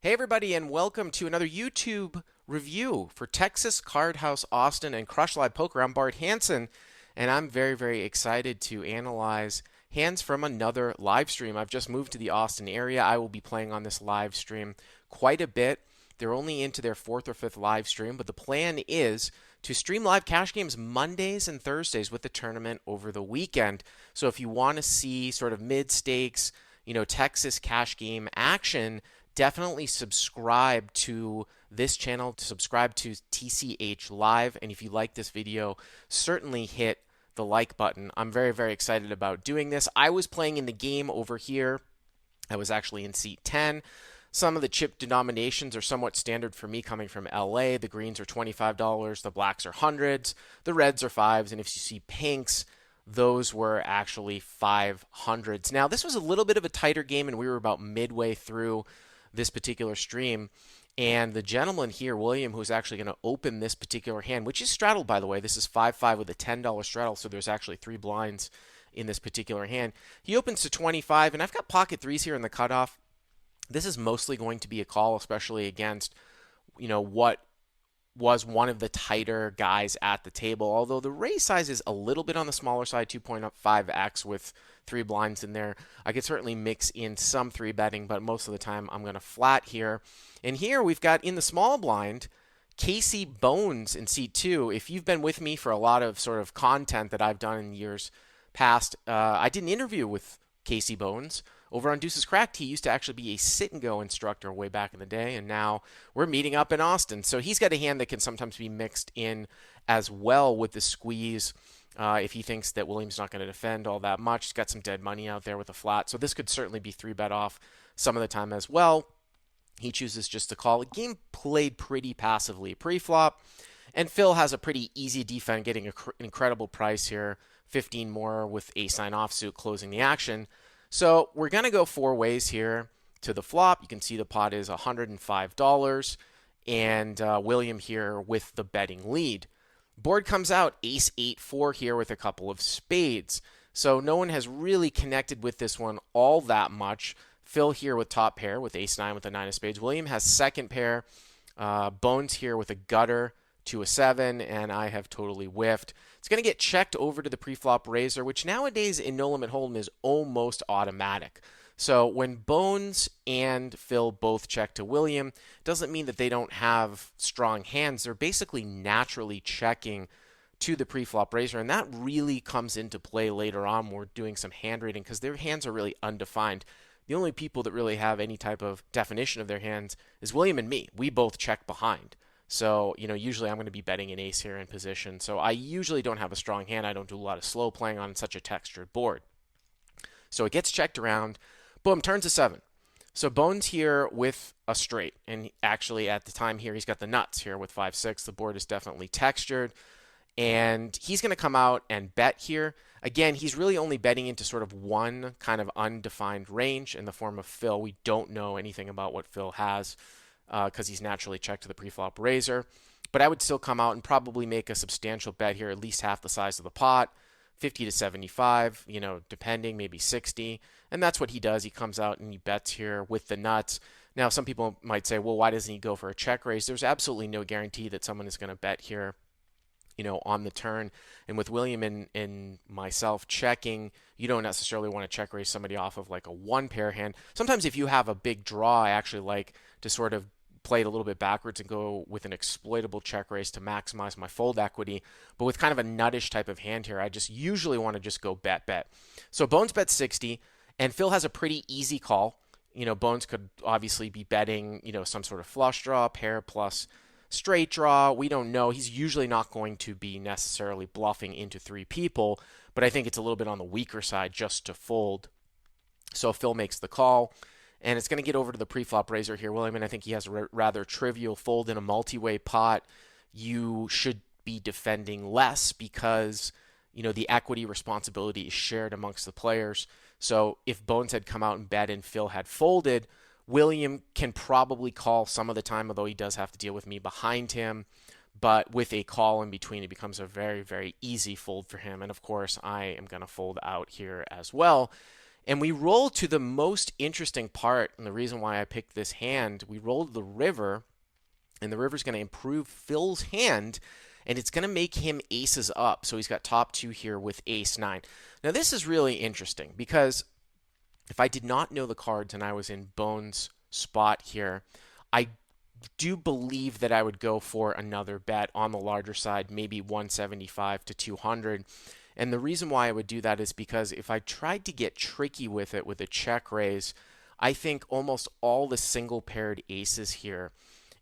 Hey everybody, and welcome to another YouTube review for Texas Card House Austin and Crush Live Poker. I'm Bart Hanson, and I'm very excited to analyze hands from another live stream. I've just moved to the Austin area. I will be playing on this live stream quite a bit. They're only into their fourth or fifth live stream, but the plan is to stream live cash games Mondays and Thursdays with the tournament over the weekend. So if you want to see sort of mid-stakes, Texas cash game action, definitely subscribe to this channel, to subscribe to TCH Live. And if you like this video, certainly hit the like button. I'm very excited about doing this. I was playing in the game over here. I was actually in seat 10. Some of the chip denominations are somewhat standard for me coming from LA. The greens are $25, the blacks are hundreds, the reds are fives, and if you see pinks, those were actually 500s. Now, this was a little bit of a tighter game, and we were about midway through this particular stream. And the gentleman here, William, who's actually going to open this particular hand, which is straddled, by the way. This is 5-5 with a $10 straddle, so there's actually 3 blinds in this particular hand. He opens to 25, and I've got pocket threes here in the cutoff. This is mostly going to be a call, especially against, what was one of the tighter guys at the table, although the raise size is a little bit on the smaller side, 2.5x with 3 blinds in there. I could certainly mix in some 3 betting, but most of the time I'm going to flat here. And here we've got in the small blind, Casey Bones in seat 2. If you've been with me for a lot of sort of content that I've done in years past, I did an interview with Casey Bones over on Deuces Cracked. He used to actually be a sit-and-go instructor way back in the day, and now we're meeting up in Austin. So he's got a hand that can sometimes be mixed in as well with the squeeze if he thinks that William's not going to defend all that much. He's got some dead money out there with a flat, so this could certainly be 3-bet off some of the time as well. He chooses just to call. A game played pretty passively pre-flop, and Phil has a pretty easy defend, getting an incredible price here, 15 more with ace-9 offsuit closing the action. So we're going to go 4 ways here to the flop. You can see the pot is $105, and William here with the betting lead. Board comes out ace-8-4 here with a couple of spades. So no one has really connected with this one all that much. Phil here with top pair with ace-9 with a 9 of spades. William has second pair. Bones here with a gutter to a 7, and I have totally whiffed. It's going to get checked over to the pre-flop raiser, which nowadays in No Limit Hold'em is almost automatic. So when Bones and Phil both check to William, doesn't mean that they don't have strong hands. They're basically naturally checking to the pre-flop raiser, and that really comes into play later on when we're doing some hand reading because their hands are really undefined. The only people that really have any type of definition of their hands is William and me. We both check behind. So, usually I'm going to be betting an ace here in position. So I usually don't have a strong hand. I don't do a lot of slow playing on such a textured board. So it gets checked around. Boom, turns a 7. So Bones here with a straight. And actually at the time here, he's got the nuts here with 5-6. The board is definitely textured. And he's going to come out and bet here. Again, he's really only betting into sort of one kind of undefined range in the form of Phil. We don't know anything about what Phil has because he's naturally checked to the pre-flop raiser. But I would still come out and probably make a substantial bet here, at least half the size of the pot, 50 to 75, depending, maybe 60. And that's what he does. He comes out and he bets here with the nuts. Now, some people might say, well, why doesn't he go for a check raise? There's absolutely no guarantee that someone is going to bet here, on the turn. And with William and myself checking, you don't necessarily want to check raise somebody off of like a 1-pair hand. Sometimes if you have a big draw, I actually like to sort of play it a little bit backwards and go with an exploitable check raise to maximize my fold equity. But with kind of a nuttish type of hand here, I just usually want to just go bet. So Bones bets 60, and Phil has a pretty easy call. Bones could obviously be betting, some sort of flush draw, pair plus straight draw. We don't know. He's usually not going to be necessarily bluffing into 3 people, but I think it's a little bit on the weaker side just to fold. So Phil makes the call, and it's going to get over to the pre-flop raiser here. William, and I think he has a rather trivial fold in a multi-way pot. You should be defending less because, the equity responsibility is shared amongst the players. So if Bones had come out and bet and Phil had folded, William can probably call some of the time, although he does have to deal with me behind him. But with a call in between, it becomes a very easy fold for him. And of course, I am going to fold out here as well. And we roll to the most interesting part, and the reason why I picked this hand. We rolled the river, and the river's going to improve Phil's hand, and it's going to make him aces up. So he's got top two here with ace nine. Now this is really interesting because if I did not know the cards and I was in Bones' spot here, I do believe that I would go for another bet on the larger side, maybe 175 to 200. And the reason why I would do that is because if I tried to get tricky with it with a check raise, I think almost all the single paired aces here,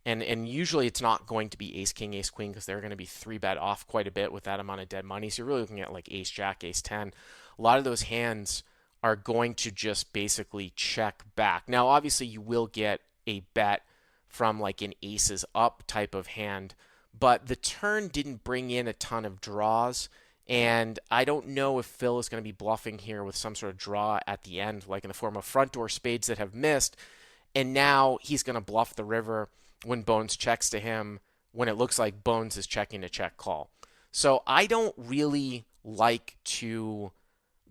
and usually it's not going to be ace king, ace queen, because they're going to be 3-bet off quite a bit with that amount of dead money. So you're really looking at like ace jack, ace 10. A lot of those hands are going to just basically check back. Now, obviously, you will get a bet from like an aces up type of hand, but the turn didn't bring in a ton of draws. And I don't know if Phil is going to be bluffing here with some sort of draw at the end, like in the form of front door spades that have missed. And now he's going to bluff the river when Bones checks to him, when it looks like Bones is checking a check call. So I don't really like to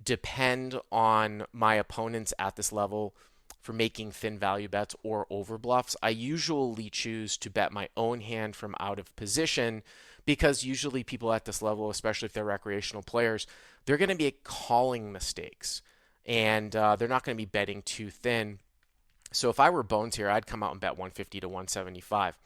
depend on my opponents at this level for making thin value bets or over bluffs. I usually choose to bet my own hand from out of position because usually people at this level, especially if they're recreational players, they're going to be calling mistakes and they're not going to be betting too thin. So if I were Bones here, I'd come out and bet 150 to 175.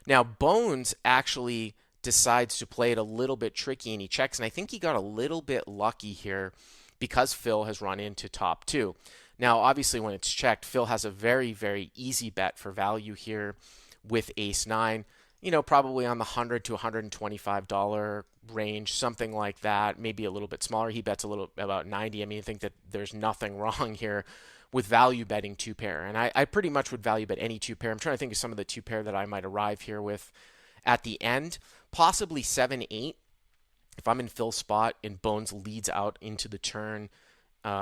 Now, Bones actually decides to play it a little bit tricky and he checks, and I think he got a little bit lucky here because Phil has run into top two. Now, obviously, when it's checked, Phil has a very, very easy bet for value here with ace nine, probably on the $100 to $125 range, something like that, maybe a little bit smaller. He bets a little about 90. I mean, I think that there's nothing wrong here with value betting two pair. And I pretty much would value bet any two pair. I'm trying to think of some of the two pair that I might arrive here with at the end, possibly 7-8. If I'm in Phil's spot and Bones leads out into the turn,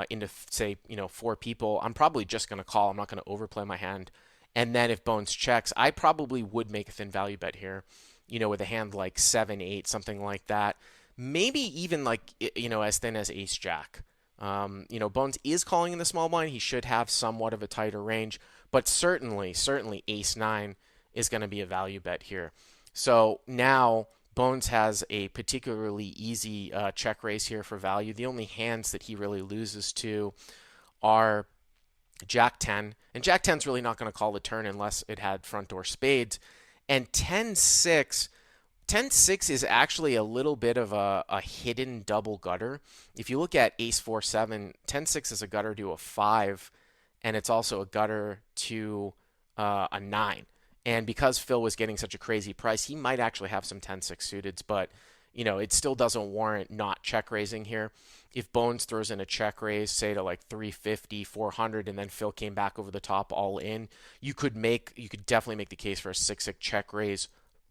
into say, four people, I'm probably just going to call. I'm not going to overplay my hand. And then if Bones checks, I probably would make a thin value bet here, with a hand like 7-8, something like that. Maybe even like, as thin as ace jack. Bones is calling in the small blind. He should have somewhat of a tighter range, but certainly ace nine is going to be a value bet here. So now Bones has a particularly easy check raise here for value. The only hands that he really loses to are Jack 10, and Jack 10 is really not going to call the turn unless it had front door spades, and 10-6. 10-6 is actually a little bit of a hidden double gutter. If you look at ace 4-7, 10-6 is a gutter to a 5, and it's also a gutter to a 9. And because Phil was getting such a crazy price, he might actually have some 10-6 suiteds, but it still doesn't warrant not check raising here. If Bones throws in a check raise, say to like 350, 400, and then Phil came back over the top all in, you could definitely make the case for a 6-6 check raise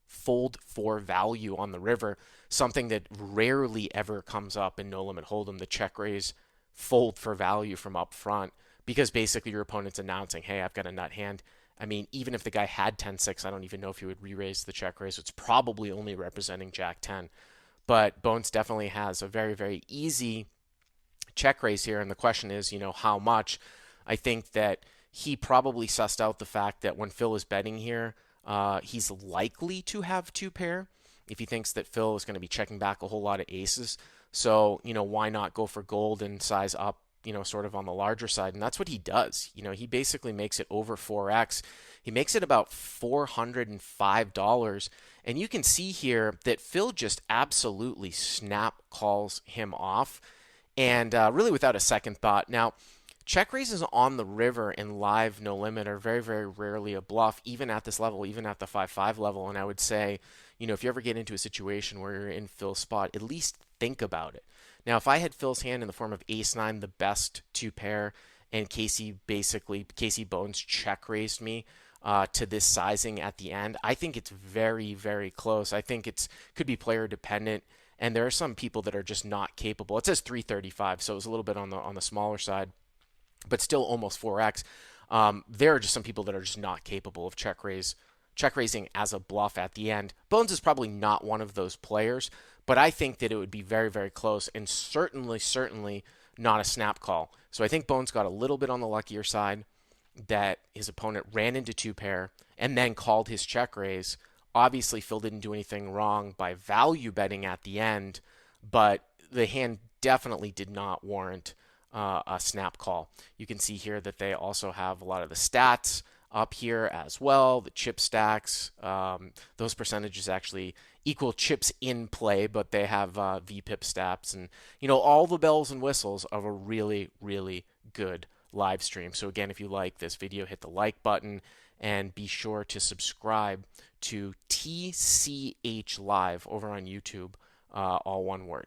fold for value on the river, something that rarely ever comes up in No Limit Hold'em, the check raise fold for value from up front, because basically your opponent's announcing, hey, I've got a nut hand. I mean, even if the guy had 10-6, I don't even know if he would re-raise the check raise. It's probably only representing Jack 10. But Bones definitely has a very, very easy check raise here. And the question is, how much? I think that he probably sussed out the fact that when Phil is betting here, he's likely to have two pair if he thinks that Phil is going to be checking back a whole lot of aces. So, why not go for gold and size up, sort of on the larger side? And that's what he does. He basically makes it over 4x. He makes it about $405. And you can see here that Phil just absolutely snap calls him off, and really without a second thought. Now, check raises on the river in live No Limit are very, very rarely a bluff, even at this level, even at the 5-5 level. And I would say, if you ever get into a situation where you're in Phil's spot, at least think about it. Now, if I had Phil's hand in the form of ace nine, the best two pair, and Casey Bones check raised me to this sizing at the end, I think it's very, very close. I think could be player dependent, and there are some people that are just not capable. It says 335, so it was a little bit on the smaller side, but still almost 4x. There are just some people that are just not capable of check raising as a bluff at the end. Bones is probably not one of those players, but I think that it would be very, very close, and certainly not a snap call. So I think Bones got a little bit on the luckier side that his opponent ran into two pair and then called his check raise. Obviously, Phil didn't do anything wrong by value betting at the end, but the hand definitely did not warrant a snap call. You can see here that they also have a lot of the stats up here as well, the chip stacks. Those percentages actually equal chips in play, but they have VPIP stats and all the bells and whistles of a really, really good live stream. So again, if you like this video, hit the like button and be sure to subscribe to TCH Live over on YouTube, all one word.